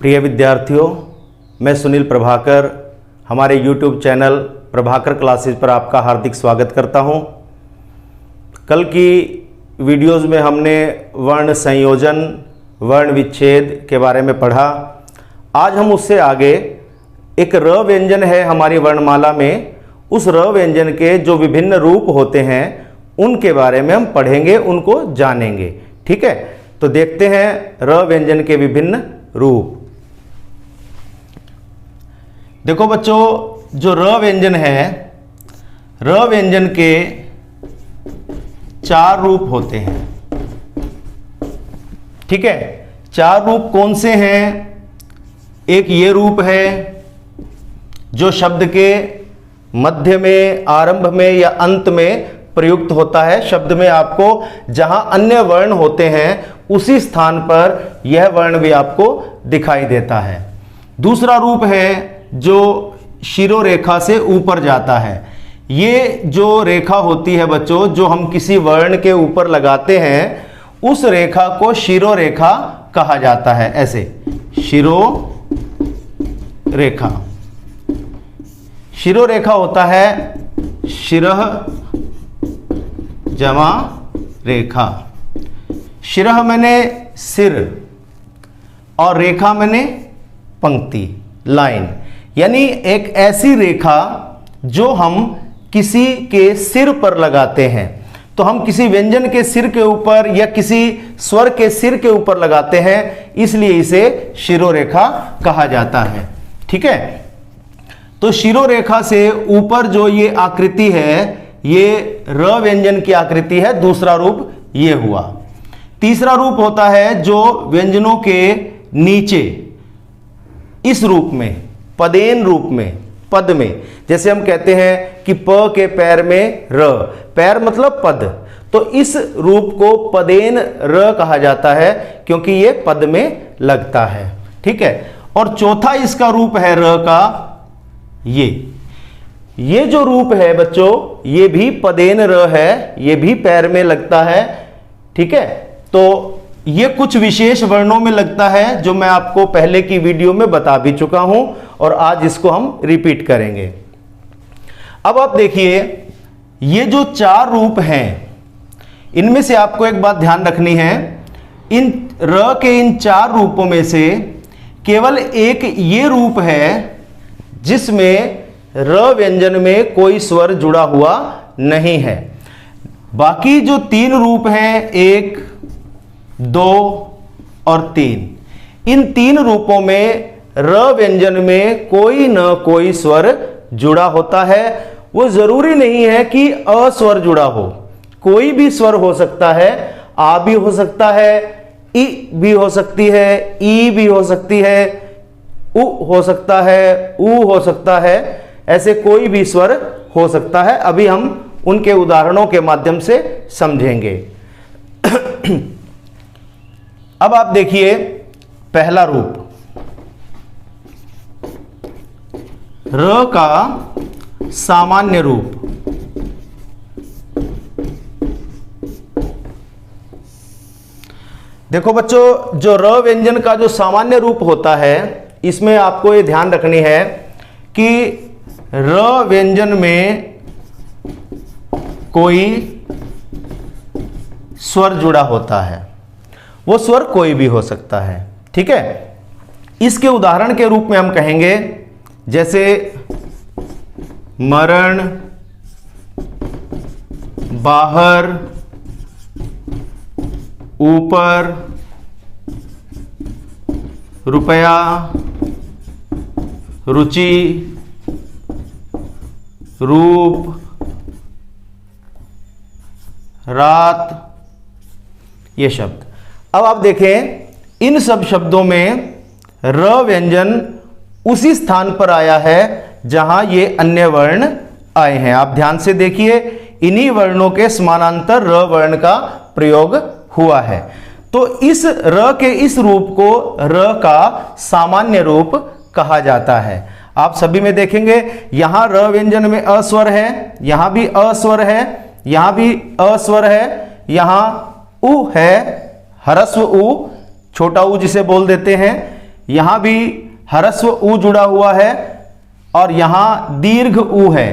प्रिय विद्यार्थियों, मैं सुनील प्रभाकर हमारे YouTube चैनल प्रभाकर क्लासेस पर आपका हार्दिक स्वागत करता हूं। कल की वीडियोज़ में हमने वर्ण संयोजन, वर्ण विच्छेद के बारे में पढ़ा। आज हम उससे आगे एक र व्यंजन है हमारी वर्णमाला में, उस र व्यंजन के जो विभिन्न रूप होते हैं उनके बारे में हम पढ़ेंगे, उनको जानेंगे। ठीक है, तो देखते हैं र व्यंजन के विभिन्न रूप। देखो बच्चों, जो र व्यंजन है, र व्यंजन के 4 रूप होते हैं। ठीक है, 4 रूप कौन से हैं? एक ये रूप है जो शब्द के मध्य में, आरंभ में या अंत में प्रयुक्त होता है। शब्द में आपको जहां अन्य वर्ण होते हैं उसी स्थान पर यह वर्ण भी आपको दिखाई देता है। दूसरा रूप है जो शिरोरेखा से ऊपर जाता है। ये जो रेखा होती है बच्चों, जो हम किसी वर्ण के ऊपर लगाते हैं, उस रेखा को शिरोरेखा कहा जाता है। ऐसे शिरोरेखा, शिरोरेखा होता है शिरः जमा रेखा। शिरः मैंने सिर और रेखा मैंने पंक्ति, लाइन। यानी एक ऐसी रेखा जो हम किसी के सिर पर लगाते हैं। तो हम किसी व्यंजन के सिर के ऊपर या किसी स्वर के सिर के ऊपर लगाते हैं, इसलिए इसे शिरोरेखा कहा जाता है। ठीक है, तो शिरोरेखा से ऊपर जो ये आकृति है, ये र व्यंजन की आकृति है। दूसरा रूप ये हुआ। तीसरा रूप होता है जो व्यंजनों के नीचे, इस रूप में, पदेन रूप में, पद में, जैसे हम कहते हैं कि प के पैर में र, पैर मतलब पद, तो इस रूप को पदेन र कहा जाता है क्योंकि ये पद में लगता है। ठीक है, और चौथा इसका रूप है र का ये जो रूप है बच्चों, ये भी पदेन र है, ये भी पैर में लगता है। ठीक है, तो ये कुछ विशेष वर्णों में लगता है जो मैं आपको पहले की वीडियो में बता भी चुका हूं और आज इसको हम रिपीट करेंगे। अब आप देखिए, ये जो 4 रूप हैं, इनमें से आपको एक बात ध्यान रखनी है। इन र के इन 4 रूपों में से केवल एक ये रूप है जिसमें र व्यंजन में कोई स्वर जुड़ा हुआ नहीं है। बाकी जो 3 रूप हैं, 1, 2 और 3, इन 3 रूपों में र व्यंजन में कोई न कोई स्वर जुड़ा होता है। वो जरूरी नहीं है कि अ स्वर जुड़ा हो, कोई भी स्वर हो सकता है। आ भी हो सकता है, इ भी हो सकती है, ई भी हो सकती है, उ हो सकता है, उ हो सकता है। ऐसे कोई भी स्वर हो सकता है। अभी हम उनके उदाहरणों के माध्यम से समझेंगे। अब आप देखिए पहला रूप, र का सामान्य रूप। देखो बच्चों, जो र व्यंजन का जो सामान्य रूप होता है, इसमें आपको ये ध्यान रखनी है कि र व्यंजन में कोई स्वर जुड़ा होता है। वो स्वर कोई भी हो सकता है। ठीक है, इसके उदाहरण के रूप में हम कहेंगे, जैसे मरण, बाहर, ऊपर, रुपया, रुचि, रूप, रात, ये शब्द। अब आप देखें, इन सब शब्दों में र व्यंजन उसी स्थान पर आया है जहां ये अन्य वर्ण आए हैं। आप ध्यान से देखिए, इन्हीं वर्णों के समानांतर र वर्ण का प्रयोग हुआ है। तो इस र के इस रूप को र का सामान्य रूप कहा जाता है। आप सभी में देखेंगे, यहां र व्यंजन में अस्वर है, यहां भी अस्वर है, यहां भी अस्वर है, यहां उ है, ह्रस्व उ, छोटा उ जिसे बोल देते हैं, यहां भी ह्रस्व उ जुड़ा हुआ है और यहां दीर्घ उ है,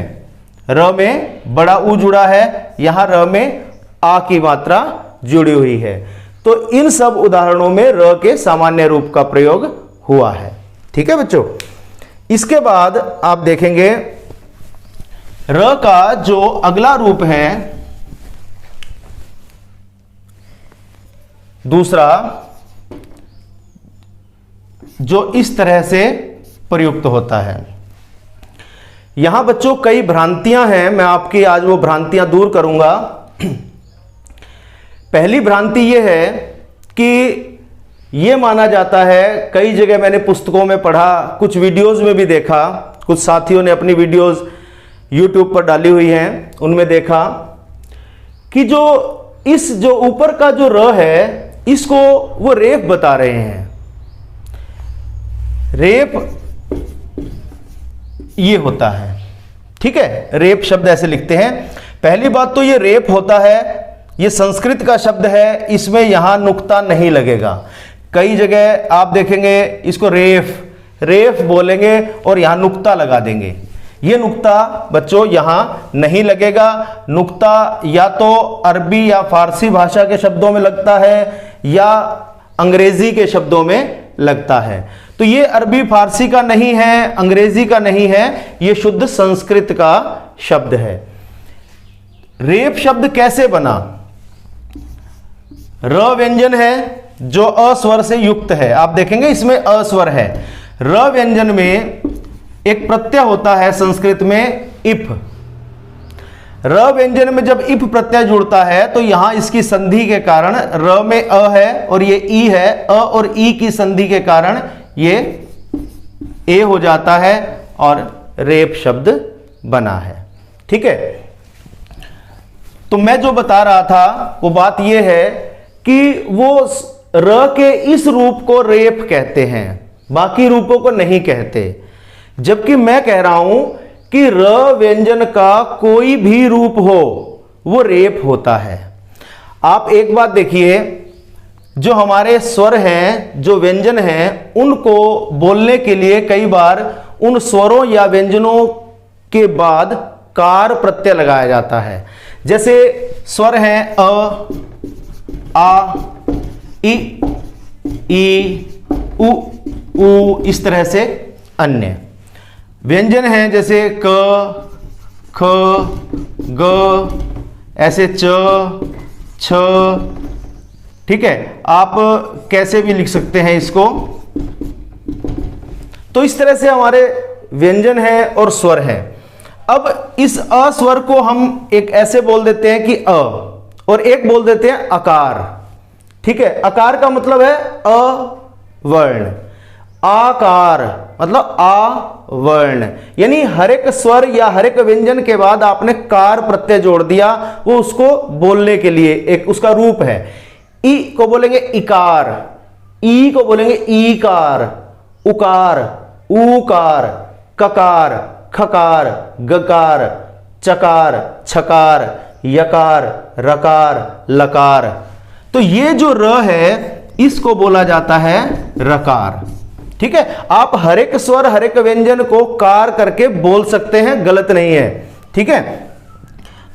र में बड़ा उ जुड़ा है, यहां र में आ की मात्रा जुड़ी हुई है। तो इन सब उदाहरणों में र के सामान्य रूप का प्रयोग हुआ है। ठीक है बच्चों, इसके बाद आप देखेंगे र का जो अगला रूप है दूसरा, जो इस तरह से प्रयुक्त होता है। यहां बच्चों कई भ्रांतियां हैं, मैं आपकी आज वो भ्रांतियां दूर करूंगा। पहली भ्रांति यह है कि यह माना जाता है, कई जगह मैंने पुस्तकों में पढ़ा, कुछ वीडियोस में भी देखा, कुछ साथियों ने अपनी वीडियोस यूट्यूब पर डाली हुई हैं, उनमें देखा कि जो ऊपर का जो र है इसको वो रेफ बता रहे हैं। रेप ये होता है, ठीक है, रेप शब्द ऐसे लिखते हैं। पहली बात तो ये रेप होता है, ये संस्कृत का शब्द है, इसमें यहां नुक्ता नहीं लगेगा। कई जगह आप देखेंगे इसको रेफ बोलेंगे और यहां नुक्ता लगा देंगे। ये नुक्ता बच्चों यहां नहीं लगेगा। नुक्ता या तो अरबी या फारसी भाषा के शब्दों में लगता है या अंग्रेजी के शब्दों में लगता है। तो ये अरबी फारसी का नहीं है, अंग्रेजी का नहीं है, ये शुद्ध संस्कृत का शब्द है। रेप शब्द कैसे बना? र व्यंजन है जो अ स्वर से युक्त है, आप देखेंगे इसमें अ स्वर है। र व्यंजन में एक प्रत्यय होता है संस्कृत में इफ। र व्यंजन में जब इफ प्रत्यय जुड़ता है तो यहां इसकी संधि के कारण र में अ है और ये ई है, अ और ई की संधि के कारण ये ए हो जाता है और रेप शब्द बना है। ठीक है, तो मैं जो बता रहा था वो बात ये है कि वो र के इस रूप को रेप कहते हैं, बाकी रूपों को नहीं कहते। जबकि मैं कह रहा हूं कि र व्यंजन का कोई भी रूप हो वो रेप होता है। आप एक बात देखिए, जो हमारे स्वर हैं, जो व्यंजन हैं, उनको बोलने के लिए कई बार उन स्वरों या व्यंजनों के बाद कार प्रत्यय लगाया जाता है। जैसे स्वर हैं अ, आ, इ, ई, उ, ऊ, इस तरह से अन्य व्यंजन हैं जैसे क, ख, ग, ऐसे च, छ। ठीक है, आप कैसे भी लिख सकते हैं इसको। तो इस तरह से हमारे व्यंजन है और स्वर है। अब इस अ स्वर को हम एक ऐसे बोल देते हैं कि अ, और एक बोल देते हैं अकार। ठीक है, अकार का मतलब है अ वर्ण, आकार मतलब आ वर्ण, यानी हर एक स्वर या हर एक व्यंजन के बाद आपने कार प्रत्यय जोड़ दिया, वो उसको बोलने के लिए एक उसका रूप है। ई को बोलेंगे इकार, ई को बोलेंगे ईकार, उकार, ऊकार, ककार, खकार, गकार, चकार, छकार, यकार, रकार, लकार। तो ये जो र है इसको बोला जाता है रकार। ठीक है, आप हर एक स्वर हर एक व्यंजन को कार करके बोल सकते हैं, गलत नहीं है। ठीक है,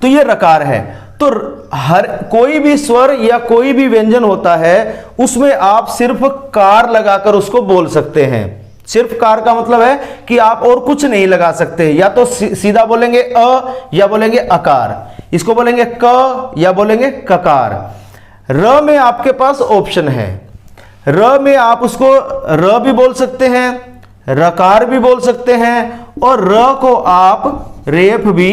तो ये रकार है। तो हर कोई भी स्वर या कोई भी व्यंजन होता है उसमें आप सिर्फ कार लगाकर उसको बोल सकते हैं। सिर्फ कार का मतलब है कि आप और कुछ नहीं लगा सकते, या तो सीधा बोलेंगे अ या बोलेंगे अकार, इसको बोलेंगे क या बोलेंगे ककार। र में आपके पास ऑप्शन है, र में आप उसको र भी बोल सकते हैं, रकार भी बोल सकते हैं और र को आप रेप भी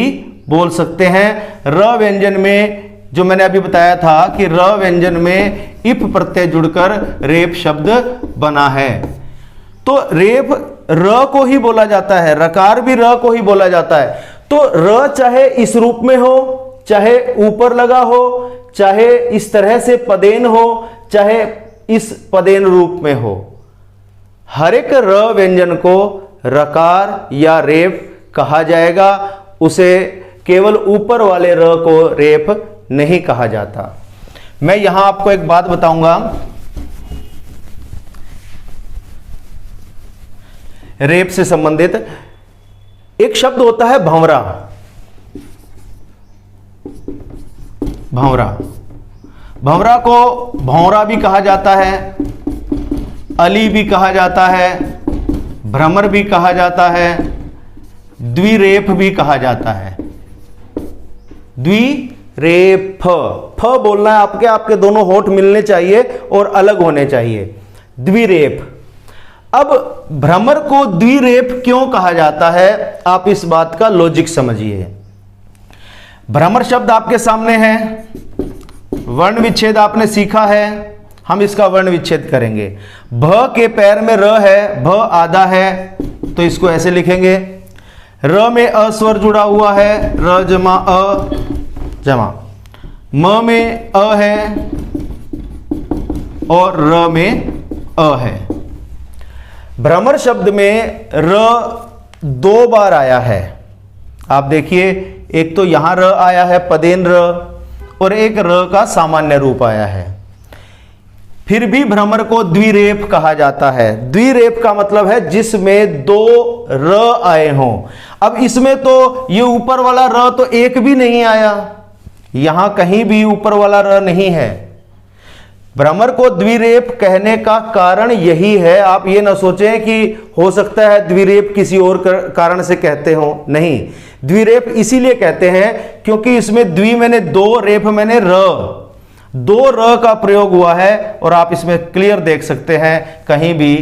बोल सकते हैं। र व्यंजन में जो मैंने अभी बताया था कि र व्यंजन में इफ प्रत्यय जुड़कर रेप शब्द बना है। तो रेप र को ही बोला जाता है, रकार भी र को ही बोला जाता है। तो र चाहे इस रूप में हो, चाहे ऊपर लगा हो, चाहे इस तरह से पदेन हो, चाहे इस पदेन रूप में हो, हर एक र व्यंजन को रकार या रेप कहा जाएगा। उसे केवल ऊपर वाले र को रेप नहीं कहा जाता। मैं यहां आपको एक बात बताऊंगा, रेप से संबंधित। एक शब्द होता है भंवरा। भंवरा, भंवरा को भौंरा भी कहा जाता है, अली भी कहा जाता है, भ्रमर भी कहा जाता है, द्विरेफ भी कहा जाता है। द्विरेफ, फ बोलना है आपके, आपके दोनों होठ मिलने चाहिए और अलग होने चाहिए। द्विरेफ। अब भ्रमर को द्विरेफ क्यों कहा जाता है, आप इस बात का लॉजिक समझिए। भ्रमर शब्द आपके सामने है, वर्ण विच्छेद आपने सीखा है, हम इसका वर्ण विच्छेद करेंगे। भ के पैर में र है, भ आधा है, तो इसको ऐसे लिखेंगे। र में अ स्वर जुड़ा हुआ है, र जमा अ जमा। म में अ है और र में अ है। भ्रमर शब्द में र 2 बार आया है। आप देखिए, एक तो यहां र आया है पदेन र, और एक र का सामान्य रूप आया है। फिर भी भ्रमर को द्विरेफ कहा जाता है। द्विरेफ का मतलब है जिसमें 2 र आए हों। अब इसमें तो ये ऊपर वाला र तो एक भी नहीं आया, यहां कहीं भी ऊपर वाला र नहीं है। भ्रमर को द्विरेफ कहने का कारण यही है। आप ये ना सोचें कि हो सकता है द्विरेफ किसी और कारण से कहते हो, नहीं। द्विरेफ इसीलिए कहते हैं क्योंकि इसमें द्वि मैंने 2, रेफ मैंने र, 2 र का प्रयोग हुआ है। और आप इसमें क्लियर देख सकते हैं कहीं भी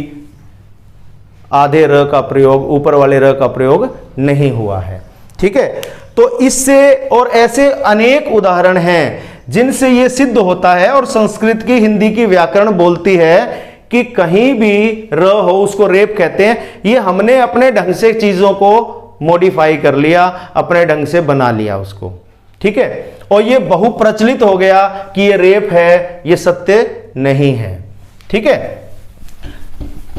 आधे र का प्रयोग, ऊपर वाले र का प्रयोग नहीं हुआ है। ठीक है, तो इससे और ऐसे अनेक उदाहरण हैं जिनसे यह सिद्ध होता है, और संस्कृत की, हिंदी की व्याकरण बोलती है कि कहीं भी र हो उसको रेप कहते हैं। ये हमने अपने ढंग से चीजों को मॉडिफाई कर लिया, अपने ढंग से बना लिया उसको। ठीक है, और ये बहुप्रचलित हो गया कि ये रेप है, ये सत्य नहीं है। ठीक है,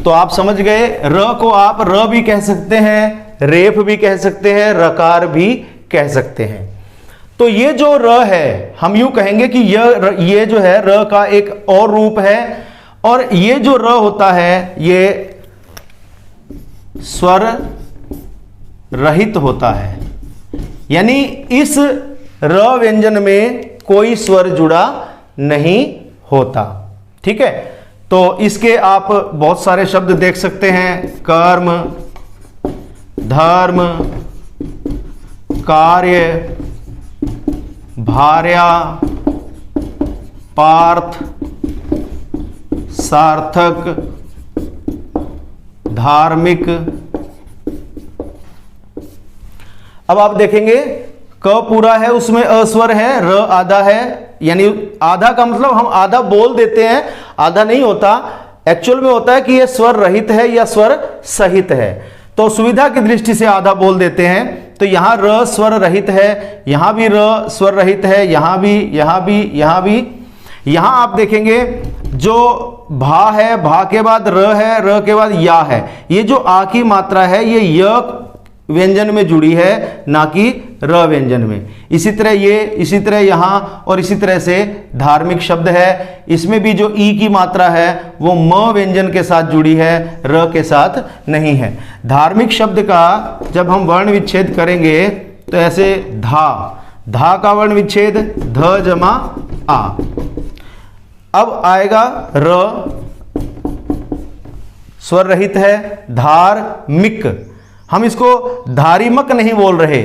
तो आप समझ गए। र को आप र भी कह सकते हैं, रेप भी कह सकते हैं, रकार भी कह सकते हैं। तो ये जो र है, हम यूं कहेंगे कि ये जो है र का एक और रूप है, और ये जो र होता है ये स्वर रहित होता है, यानी इस र व्यंजन में कोई स्वर जुड़ा नहीं होता। ठीक है, तो इसके आप बहुत सारे शब्द देख सकते हैं। कर्म, धर्म, कार्य, भार्या, पार्थ, सार्थक, धार्मिक। अब आप देखेंगे क पूरा है, उसमें अस्वर है, र आधा है, यानी आधा का मतलब हम आधा बोल देते हैं, आधा नहीं होता। एक्चुअल में होता है कि यह स्वर रहित है या स्वर सहित है, तो सुविधा की दृष्टि से आधा बोल देते हैं। तो यहां र स्वर रहित है, यहां भी र स्वर रहित है, यहां भी, यहां भी, यहां भी। यहां आप देखेंगे जो भा है, भा के बाद र है, र के बाद या है। ये जो आ की मात्रा है ये य व्यंजन में जुड़ी है, ना कि र व्यंजन में। इसी तरह ये, इसी तरह यहां, और इसी तरह से धार्मिक शब्द है, इसमें भी जो ई की मात्रा है वो म व्यंजन के साथ जुड़ी है, र के साथ नहीं है। धार्मिक शब्द का जब हम वर्ण विच्छेद करेंगे तो ऐसे धा का वर्ण विच्छेद ध जमा आ। अब आएगा र, स्वर रहित है। धार्मिक, हम इसको धारिमक नहीं बोल रहे।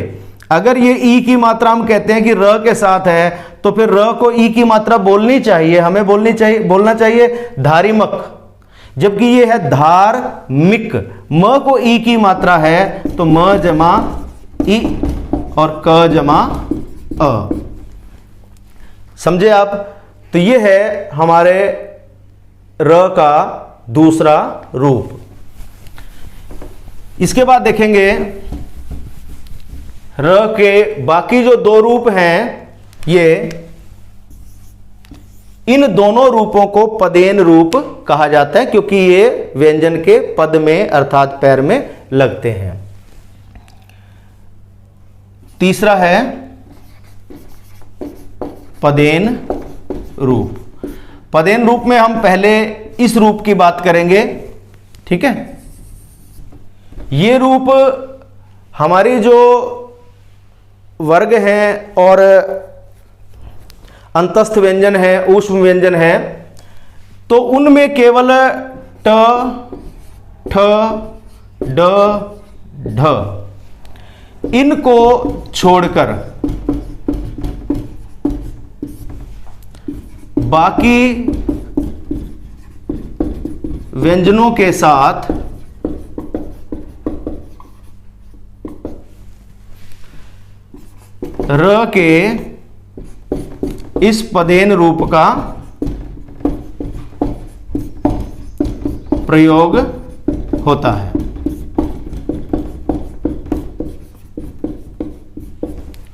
अगर ये ई की मात्रा हम कहते हैं कि र के साथ है, तो फिर र को ई की मात्रा बोलनी चाहिए, हमें बोलना चाहिए धारिमक, जबकि ये है धार्मिक। म को ई की मात्रा है तो म जमा ई और क जमा अ। समझे आप? तो ये है हमारे र का दूसरा रूप। इसके बाद देखेंगे र के बाकी जो 2 रूप हैं, ये इन दोनों रूपों को पदेन रूप कहा जाता है क्योंकि ये व्यंजन के पद में अर्थात पैर में लगते हैं। तीसरा है पदेन रूप। पदेन रूप में हम पहले इस रूप की बात करेंगे। ठीक है, ये रूप हमारी जो वर्ग हैं और अंतस्थ व्यंजन है, ऊष्म व्यंजन है, तो उनमें केवल ट, ठ, ड, ढ इनको छोड़कर बाकी व्यंजनों के साथ र के इस पदेन रूप का प्रयोग होता है।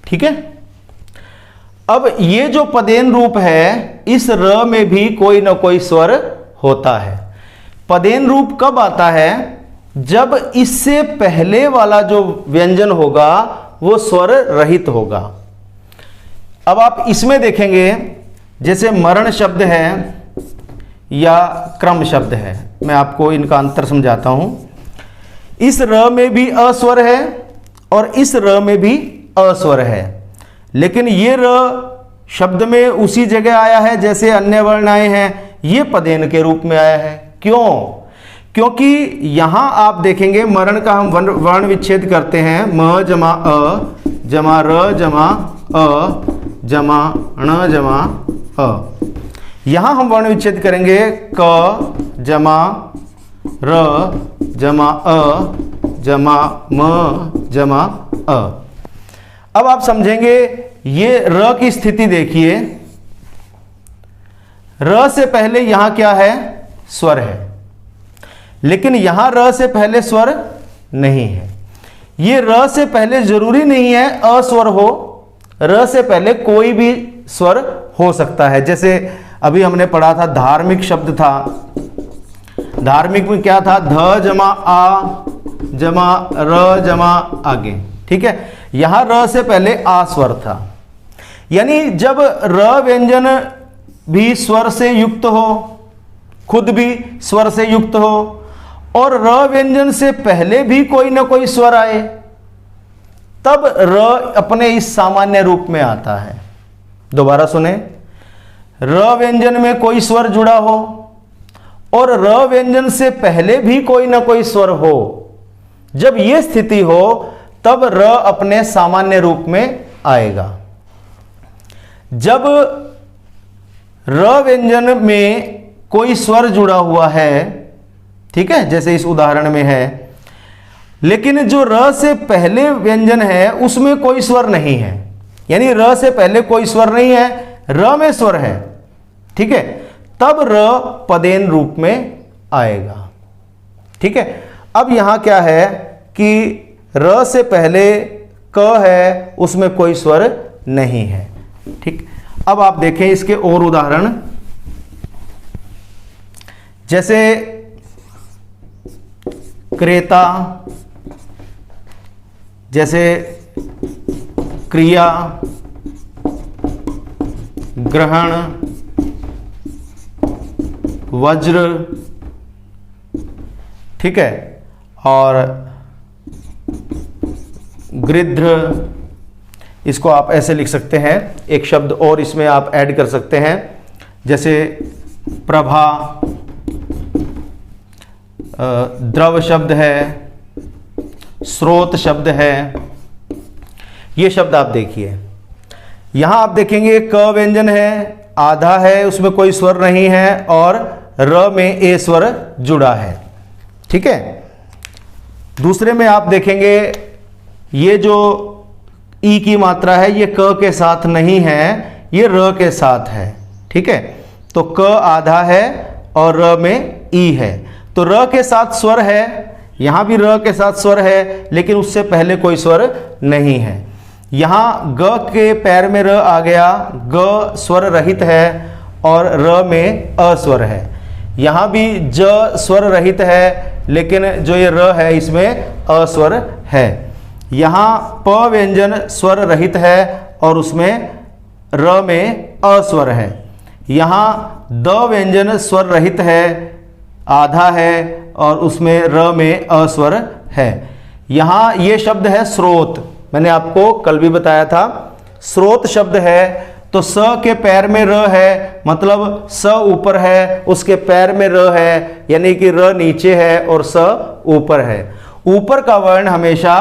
ठीक है। अब ये जो पदेन रूप है, इस र में भी कोई ना कोई स्वर होता है। पदेन रूप कब आता है? जब इससे पहले वाला जो व्यंजन होगा वो स्वर रहित होगा। अब आप इसमें देखेंगे, जैसे मरण शब्द है या क्रम शब्द है, मैं आपको इनका अंतर समझाता हूं। इस र में भी अस्वर है और इस र में भी अस्वर है, लेकिन ये र शब्द में उसी जगह आया है जैसे अन्य वर्ण आए हैं, ये पदेन के रूप में आया है। क्यों? क्योंकि यहां आप देखेंगे मरण का हम वर्ण विच्छेद करते हैं, म जमा अ जमा र जमा अ जमा ण जमा अ। यहां हम वर्ण विच्छेद करेंगे क जमा र जमा अ जमा म जमा अ। अब आप समझेंगे, ये र की स्थिति देखिए, र से पहले यहां क्या है? स्वर है, लेकिन यहां र से पहले स्वर नहीं है। ये र से पहले जरूरी नहीं है अस्वर हो, र से पहले कोई भी स्वर हो सकता है। जैसे अभी हमने पढ़ा था, धार्मिक शब्द था, धार्मिक में क्या था? ध जमा आ जमा र जमा आगे। ठीक है, यहां र से पहले आ स्वर था, यानी जब र व्यंजन भी स्वर से युक्त हो, खुद भी स्वर से युक्त हो, और र व्यंजन से पहले भी कोई ना कोई स्वर आए, तब र अपने इस सामान्य रूप में आता है। दोबारा सुने, र व्यंजन में कोई स्वर जुड़ा हो और र व्यंजन से पहले भी कोई ना कोई स्वर हो, जब यह स्थिति हो तब र अपने सामान्य रूप में आएगा। जब र व्यंजन में कोई स्वर जुड़ा हुआ है, ठीक है, जैसे इस उदाहरण में है, लेकिन जो र से पहले व्यंजन है उसमें कोई स्वर नहीं है, यानी र से पहले कोई स्वर नहीं है, र में स्वर है, ठीक है, तब र पदेन रूप में आएगा। ठीक है। अब यहां क्या है कि र से पहले क है, उसमें कोई स्वर नहीं है। ठीक। अब आप देखें इसके और उदाहरण, जैसे क्रेता, जैसे क्रिया, ग्रहण, वज्र, ठीक है, और गृध्र। इसको आप ऐसे लिख सकते हैं, एक शब्द और इसमें आप ऐड कर सकते हैं, जैसे प्रभा, द्रव शब्द है, स्रोत शब्द है। ये शब्द आप देखिए, यहां आप देखेंगे क व्यंजन है, आधा है, उसमें कोई स्वर नहीं है, और र में ए स्वर जुड़ा है। ठीक है। दूसरे में आप देखेंगे ये जो ई की मात्रा है ये क के साथ नहीं है, ये र के साथ है। ठीक है, तो क आधा है और र में ई है, तो र के साथ स्वर है, यहां भी र के साथ स्वर है, लेकिन उससे पहले कोई स्वर नहीं है। यहां ग के पैर में र आ गया, ग स्वर रहित है और र में अस्वर है। यहां भी ज स्वर रहित है, लेकिन जो ये र है इसमें अस्वर है। यहां प व्यंजन स्वर रहित है और उसमें र में अस्वर है। यहां द व्यंजन स्वर रहित है, आधा है, और उसमें र में अस्वर है। यहां ये शब्द है स्रोत, मैंने आपको कल भी बताया था, स्रोत शब्द है तो स के पैर में र है, मतलब स ऊपर है, उसके पैर में र है, यानी कि र नीचे है और स ऊपर है। ऊपर का वर्ण हमेशा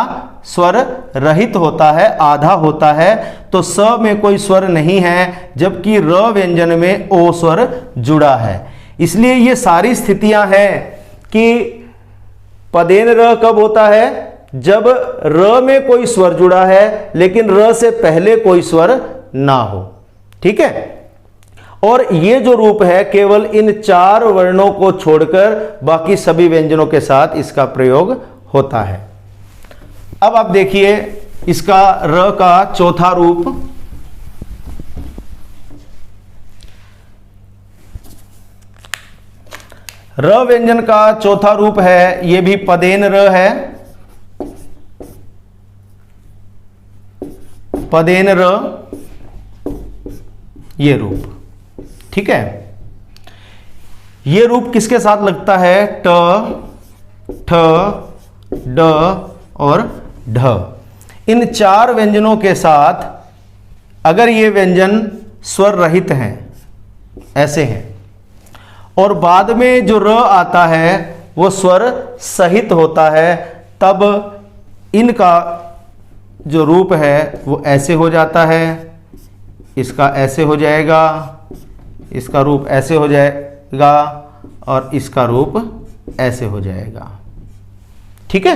स्वर रहित होता है, आधा होता है, तो स में कोई स्वर नहीं है, जबकि र व्यंजन में ओ स्वर जुड़ा है। इसलिए ये सारी स्थितियां हैं कि पदेन र कब होता है, जब र में कोई स्वर जुड़ा है लेकिन र से पहले कोई स्वर ना हो। ठीक है, और ये जो रूप है केवल इन 4 वर्णों को छोड़कर बाकी सभी व्यंजनों के साथ इसका प्रयोग होता है। अब आप देखिए इसका र का चौथा रूप, र व्यंजन का चौथा रूप है, ये भी पदेन र है, पदेन र, ये रूप। ठीक है, ये रूप किसके साथ लगता है, ट, ठ, ड और ढ। इन 4 व्यंजनों के साथ अगर ये व्यंजन स्वर रहित हैं, ऐसे हैं, और बाद में जो र आता है वो स्वर सहित होता है, तब इनका जो रूप है वो ऐसे हो जाता है, इसका ऐसे हो जाएगा, इसका रूप ऐसे हो जाएगा और इसका रूप ऐसे हो जाएगा। ठीक है,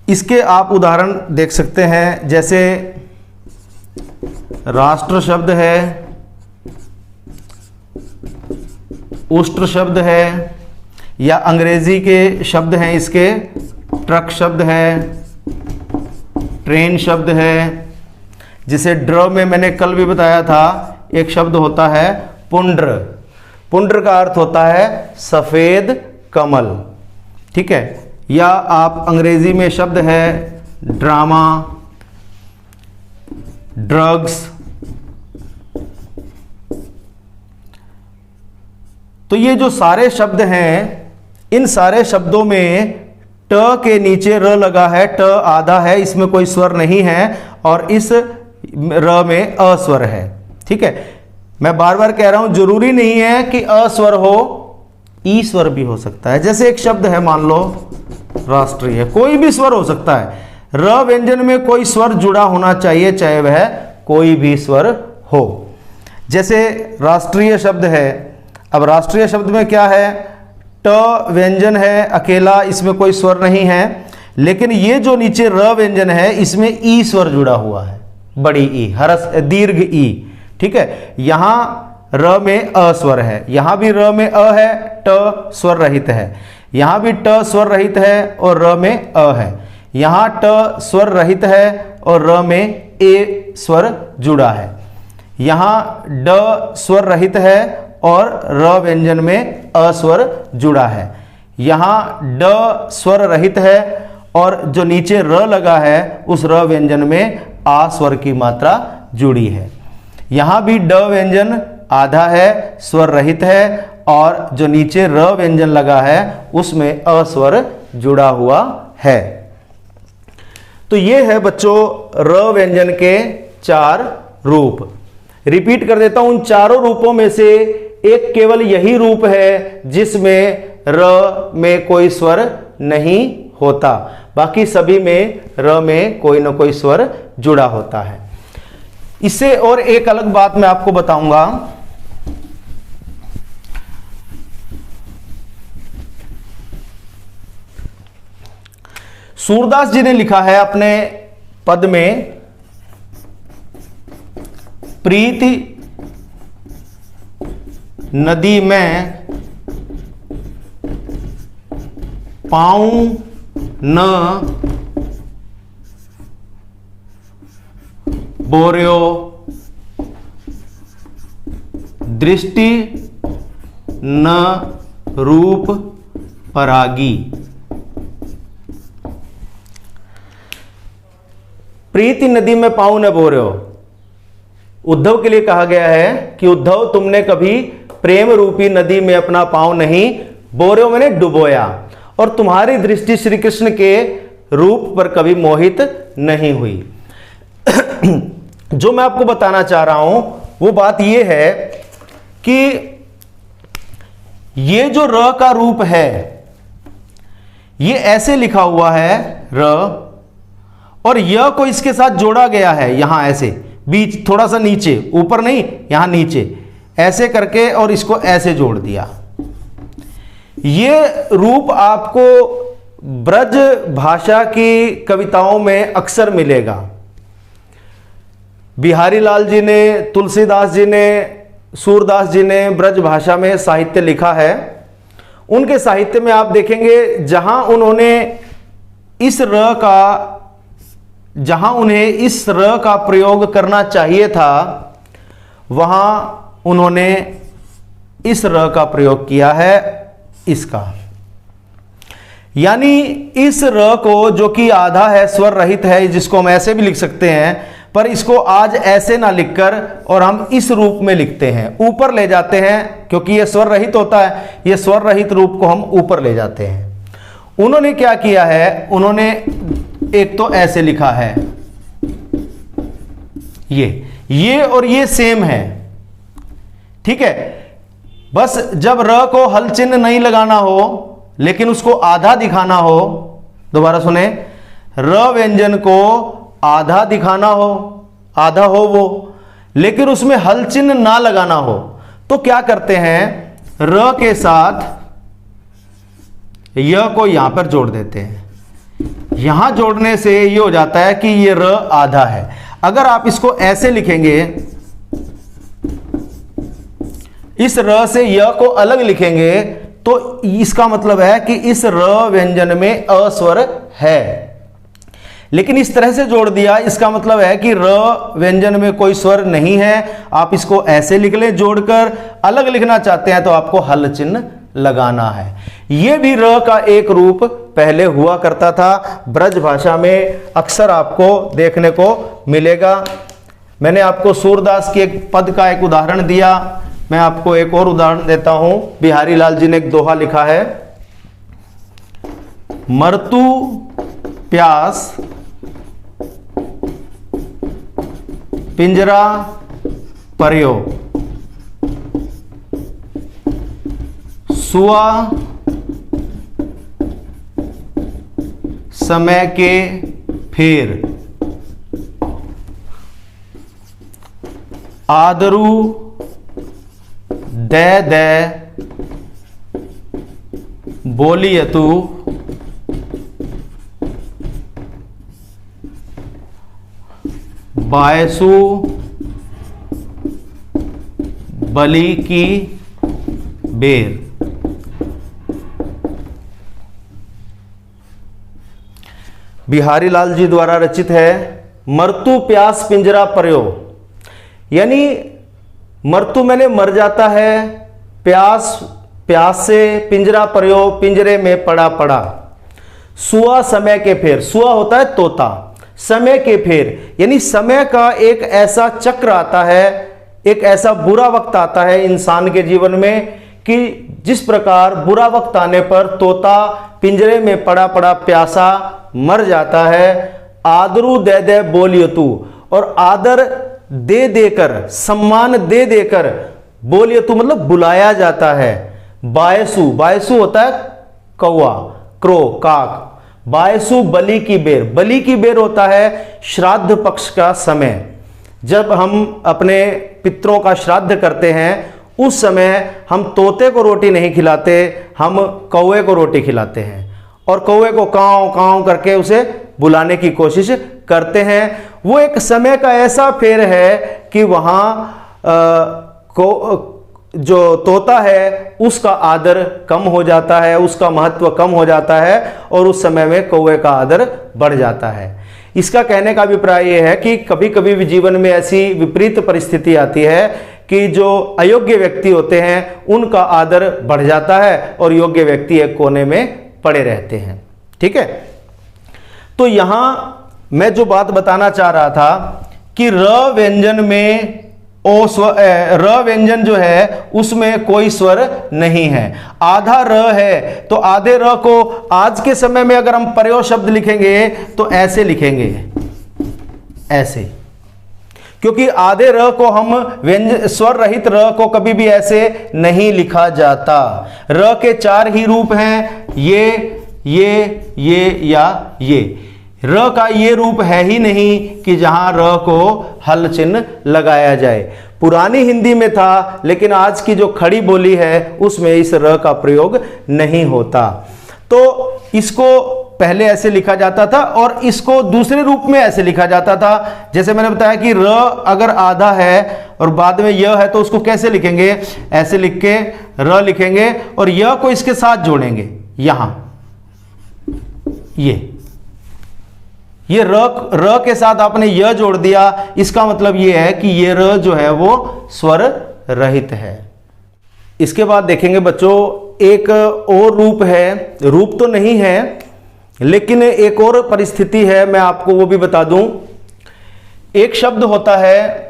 इसके आप उदाहरण देख सकते हैं, जैसे राष्ट्र शब्द है, उष्ट्र शब्द है, या अंग्रेजी के शब्द हैं इसके, ट्रक शब्द है, ट्रेन शब्द है। जिसे ड्र में मैंने कल भी बताया था, एक शब्द होता है पुंड्र, पुंड्र का अर्थ होता है सफेद कमल। ठीक है, या आप अंग्रेजी में शब्द है ड्रामा, ड्रग्स। तो ये जो सारे शब्द हैं, इन सारे शब्दों में ट के नीचे र लगा है, ट आधा है, इसमें कोई स्वर नहीं है, और इस र में अ स्वर है। ठीक है, मैं बार बार कह रहा हूं जरूरी नहीं है कि अ स्वर हो, ई स्वर भी हो सकता है। जैसे एक शब्द है, मान लो राष्ट्रीय, कोई भी स्वर हो सकता है। र व्यंजन में कोई स्वर जुड़ा होना चाहिए, चाहे वह कोई भी स्वर हो। जैसे राष्ट्रीय शब्द है, अब राष्ट्रीय शब्द में क्या है, ट व्यंजन है अकेला, इसमें कोई स्वर नहीं है, लेकिन ये जो नीचे र व्यंजन है इसमें ई स्वर जुड़ा हुआ है, बड़ी ई, हरस दीर्घ ई। ठीक है, यहां र में अ स्वर है, यहां भी र में अ है, ट स्वर रहित है, यहां भी ट स्वर रहित है और र में अ है, यहां ट स्वर रहित है और र में ए स्वर जुड़ा है, यहां ड स्वर रहित है और र व्यंजन में अ स्वर जुड़ा है, यहां ड स्वर रहित है और जो नीचे र लगा है उस र व्यंजन में आ स्वर की मात्रा जुड़ी है, यहां भी ड व्यंजन आधा है, स्वर रहित है, और जो नीचे र व्यंजन लगा है उसमें अ स्वर जुड़ा हुआ है। तो ये है बच्चों र व्यंजन के 4 रूप। रिपीट कर देता हूं, उन चारों रूपों में से एक केवल यही रूप है जिसमें र में कोई स्वर नहीं होता, बाकी सभी में र में कोई ना कोई स्वर जुड़ा होता है। इससे और एक अलग बात मैं आपको बताऊंगा, सूरदास जी ने लिखा है अपने पद में, प्रीति नदी में पाऊं न बोर्यो, दृष्टि न रूप परागी। प्रीति नदी में पाऊं न बोर्यो, उद्धव के लिए कहा गया है कि उद्धव तुमने कभी प्रेम रूपी नदी में अपना पांव नहीं बोर्यो, मैंने डुबोया। और तुम्हारी दृष्टि श्री कृष्ण के रूप पर कभी मोहित नहीं हुई। जो मैं आपको बताना चाह रहा हूं वो बात यह है कि ये जो र का रूप है ये ऐसे लिखा हुआ है र, और य को इसके साथ जोड़ा गया है यहां ऐसे बीच थोड़ा सा नीचे, ऊपर नहीं यहां नीचे ऐसे करके, और इसको ऐसे जोड़ दिया। ये रूप आपको ब्रज भाषा की कविताओं में अक्सर मिलेगा। बिहारी लाल जी ने, तुलसीदास जी ने, सूरदास जी ने ब्रज भाषा में साहित्य लिखा है। उनके साहित्य में आप देखेंगे जहां उन्हें इस र का प्रयोग करना चाहिए था वहां उन्होंने इस र का प्रयोग किया है, इसका। यानी इस र को, जो कि आधा है, स्वर रहित है, जिसको हम ऐसे भी लिख सकते हैं, पर इसको आज ऐसे ना लिखकर और हम इस रूप में लिखते हैं, ऊपर ले जाते हैं, क्योंकि यह स्वर रहित होता है। यह स्वर रहित रूप को हम ऊपर ले जाते हैं। उन्होंने क्या किया है, उन्होंने एक तो ऐसे लिखा है, ये और ये सेम है, ठीक है। बस जब र को हल चिन्ह नहीं लगाना हो लेकिन उसको आधा दिखाना हो, दोबारा सुने, र व्यंजन को आधा दिखाना हो, आधा हो वो, लेकिन उसमें हल चिन्ह ना लगाना हो, तो क्या करते हैं, र के साथ य को यहां पर जोड़ देते हैं। यहां जोड़ने से ये हो जाता है कि ये र आधा है। अगर आप इसको ऐसे लिखेंगे, इस र से य को अलग लिखेंगे, तो इसका मतलब है कि इस र व्यंजन में अस्वर है। लेकिन इस तरह से जोड़ दिया, इसका मतलब है कि र व्यंजन में कोई स्वर नहीं है। आप इसको ऐसे लिख लें जोड़कर, अलग लिखना चाहते हैं तो आपको हल चिन्ह लगाना है। यह भी र का एक रूप पहले हुआ करता था, ब्रज भाषा में अक्सर आपको देखने को मिलेगा। मैंने आपको सूरदास के एक पद का एक उदाहरण दिया, मैं आपको एक और उदाहरण देता हूं। बिहारी लाल जी ने एक दोहा लिखा है, मरतू प्यास पिंजरा पर्यो, सुआ समय के फेर, आदरू दे बोलियतु, बायसु बलि की बेर। बिहारी लाल जी द्वारा रचित है। मरतु प्यास पिंजरा पर्यो, यानी मरतु मैंने मर जाता है, प्यास से पिंजरा पर्यो पिंजरे में पड़ा पड़ा। सुआ समय के फेर, सुआ होता है तोता, समय के फेर यानी समय का एक ऐसा चक्र आता है, एक ऐसा बुरा वक्त आता है इंसान के जीवन में कि जिस प्रकार बुरा वक्त आने पर तोता पिंजरे में पड़ा पड़ा प्यासा मर जाता है। आदरू दे बोलियतु, और आदर दे देकर, सम्मान दे देकर, बोलियतु मतलब बुलाया जाता है। बायसु, बायसु होता है कौवा, क्रो, काक। बायसु बलि की बेर, बलि की बेर होता है श्राद्ध पक्ष का समय। जब हम अपने पितरों का श्राद्ध करते हैं उस समय हम तोते को रोटी नहीं खिलाते, हम कौवे को रोटी खिलाते हैं और कौवे को कांव कांव करके उसे बुलाने की कोशिश करते हैं। वो एक समय का ऐसा फेर है कि वहां जो तोता है उसका आदर कम हो जाता है, उसका महत्व कम हो जाता है और उस समय में कौवे का आदर बढ़ जाता है। इसका कहने का अभिप्राय यह है कि कभी कभी भी जीवन में ऐसी विपरीत परिस्थिति आती है कि जो अयोग्य व्यक्ति होते हैं उनका आदर बढ़ जाता है और योग्य व्यक्ति एक कोने में पड़े रहते हैं। ठीक है, तो यहां मैं जो बात बताना चाह रहा था कि र व्यंजन में ओ स्वर र व्यंजन जो है उसमें कोई स्वर नहीं है। आधा र है तो आधे र को आज के समय में अगर हम प्रयोग शब्द लिखेंगे तो ऐसे लिखेंगे, ऐसे, क्योंकि आधे र को हम व्यंजन स्वर रहित र को कभी भी ऐसे नहीं लिखा जाता। र के 4 ही रूप हैं, ये या ये। र का ये रूप है ही नहीं कि जहां र को हल चिन्ह लगाया जाए। पुरानी हिंदी में था, लेकिन आज की जो खड़ी बोली है उसमें इस र का प्रयोग नहीं होता। तो इसको पहले ऐसे लिखा जाता था और इसको दूसरे रूप में ऐसे लिखा जाता था। जैसे मैंने बताया कि र अगर आधा है और बाद में य है तो उसको कैसे लिखेंगे, ऐसे लिख के र लिखेंगे और य को इसके साथ जोड़ेंगे। यहां ये र के साथ आपने य जोड़ दिया, इसका मतलब ये है कि ये र जो है वो स्वर रहित है। इसके बाद देखेंगे बच्चों, एक और रूप है, रूप तो नहीं है लेकिन एक और परिस्थिति है, मैं आपको वो भी बता दूं। एक शब्द होता है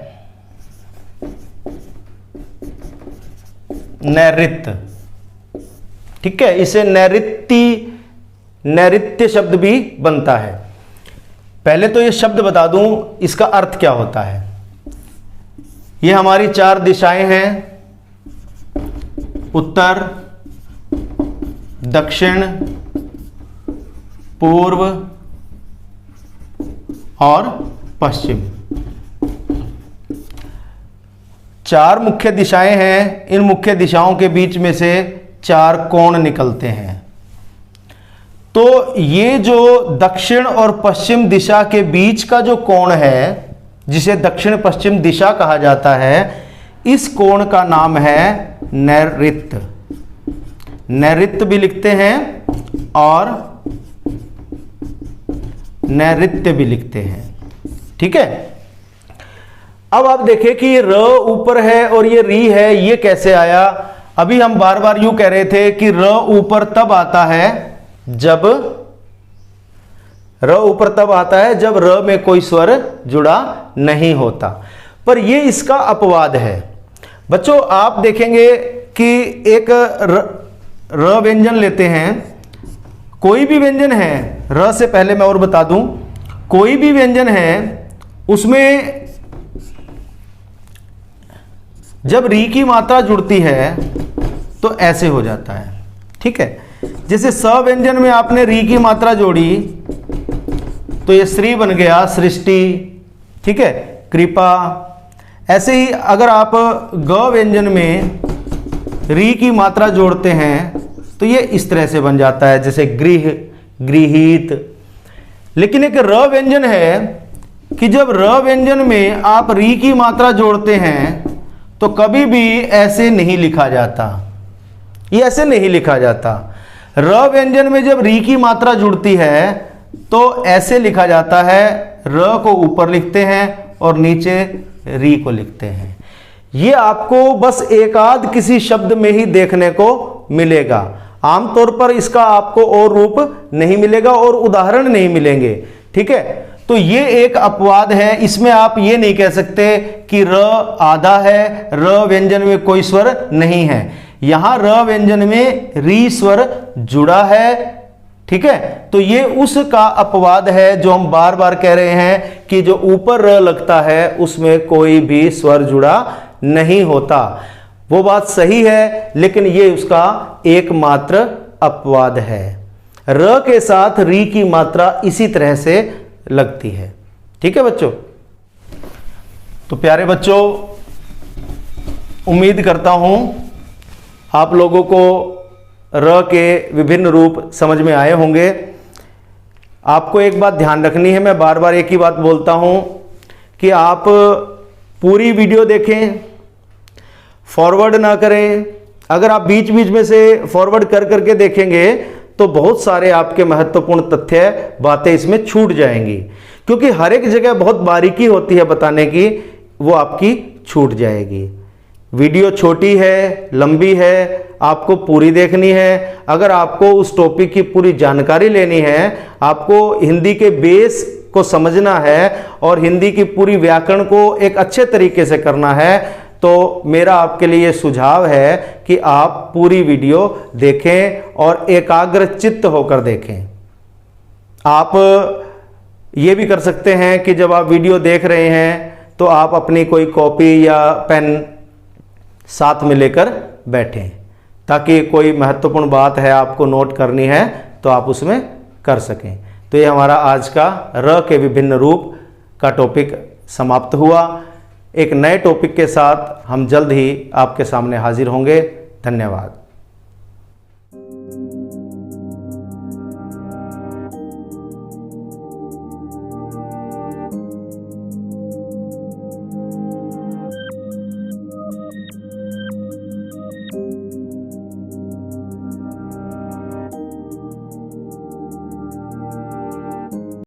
नैऋत्य, ठीक है, इसे नैऋत्य शब्द भी बनता है। पहले तो ये शब्द बता दूं इसका अर्थ क्या होता है। ये हमारी 4 दिशाएं हैं, उत्तर, दक्षिण, पूर्व और पश्चिम। 4 मुख्य दिशाएं हैं, इन मुख्य दिशाओं के बीच में से 4 कोण निकलते हैं। तो ये जो दक्षिण और पश्चिम दिशा के बीच का जो कोण है, जिसे दक्षिण पश्चिम दिशा कहा जाता है, इस कोण का नाम है नैऋत्य। नैऋत्य भी लिखते हैं और नैऋत्य भी लिखते हैं, ठीक है। अब आप देखें कि ये र ऊपर है और ये री है, ये कैसे आया। अभी हम बार बार यूं कह रहे थे कि र ऊपर तब आता है जब र में कोई स्वर जुड़ा नहीं होता, पर ये इसका अपवाद है। बच्चों आप देखेंगे कि एक र व्यंजन लेते हैं, कोई भी व्यंजन है, र से पहले मैं और बता दूं, कोई भी व्यंजन है उसमें जब री की मात्रा जुड़ती है तो ऐसे हो जाता है, ठीक है। जैसे स व्यंजन में आपने री की मात्रा जोड़ी तो ये श्री बन गया, सृष्टि, ठीक है, कृपा। ऐसे ही अगर आप ग व्यंजन में री की मात्रा जोड़ते हैं तो ये इस तरह से बन जाता है, जैसे गृह, गृहीत। लेकिन एक र व्यंजन है कि जब र व्यंजन में आप री की मात्रा जोड़ते हैं तो कभी भी ऐसे नहीं लिखा जाता, ये ऐसे नहीं लिखा जाता। र व्यंजन में जब री की मात्रा जुड़ती है तो ऐसे लिखा जाता है, र को ऊपर लिखते हैं और नीचे री को लिखते हैं। ये आपको बस एक आध किसी शब्द में ही देखने को मिलेगा, आमतौर पर इसका आपको और रूप नहीं मिलेगा और उदाहरण नहीं मिलेंगे, ठीक है। तो ये एक अपवाद है, इसमें आप ये नहीं कह सकते कि र आधा है, र व्यंजन में कोई स्वर नहीं है। यहां र व्यंजन में री स्वर जुड़ा है, ठीक है। तो ये उसका अपवाद है जो हम बार बार कह रहे हैं कि जो ऊपर र लगता है उसमें कोई भी स्वर जुड़ा नहीं होता। वो बात सही है, लेकिन ये उसका एकमात्र अपवाद है। र के साथ री की मात्रा इसी तरह से लगती है, ठीक है बच्चों। तो प्यारे बच्चों, उम्मीद करता हूं आप लोगों को र के विभिन्न रूप समझ में आए होंगे। आपको एक बात ध्यान रखनी है, मैं बार बार एक ही बात बोलता हूं कि आप पूरी वीडियो देखें, फॉरवर्ड ना करें। अगर आप बीच बीच में से फॉरवर्ड कर करके देखेंगे तो बहुत सारे आपके महत्वपूर्ण तथ्य, बातें इसमें छूट जाएंगी, क्योंकि हर एक जगह बहुत बारीकी होती है बताने की, वो आपकी छूट जाएगी। वीडियो छोटी है, लंबी है, आपको पूरी देखनी है। अगर आपको उस टॉपिक की पूरी जानकारी लेनी है, आपको हिंदी के बेस को समझना है और हिंदी की पूरी व्याकरण को एक अच्छे तरीके से करना है, तो मेरा आपके लिए सुझाव है कि आप पूरी वीडियो देखें और एकाग्रचित्त होकर देखें। आप ये भी कर सकते हैं कि जब आप वीडियो देख रहे हैं तो आप अपनी कोई कॉपी या पेन साथ में लेकर बैठें, ताकि कोई महत्वपूर्ण बात है आपको नोट करनी है तो आप उसमें कर सकें। तो ये हमारा आज का र के विभिन्न रूप का टॉपिक समाप्त हुआ। एक नए टॉपिक के साथ हम जल्द ही आपके सामने हाजिर होंगे। धन्यवाद।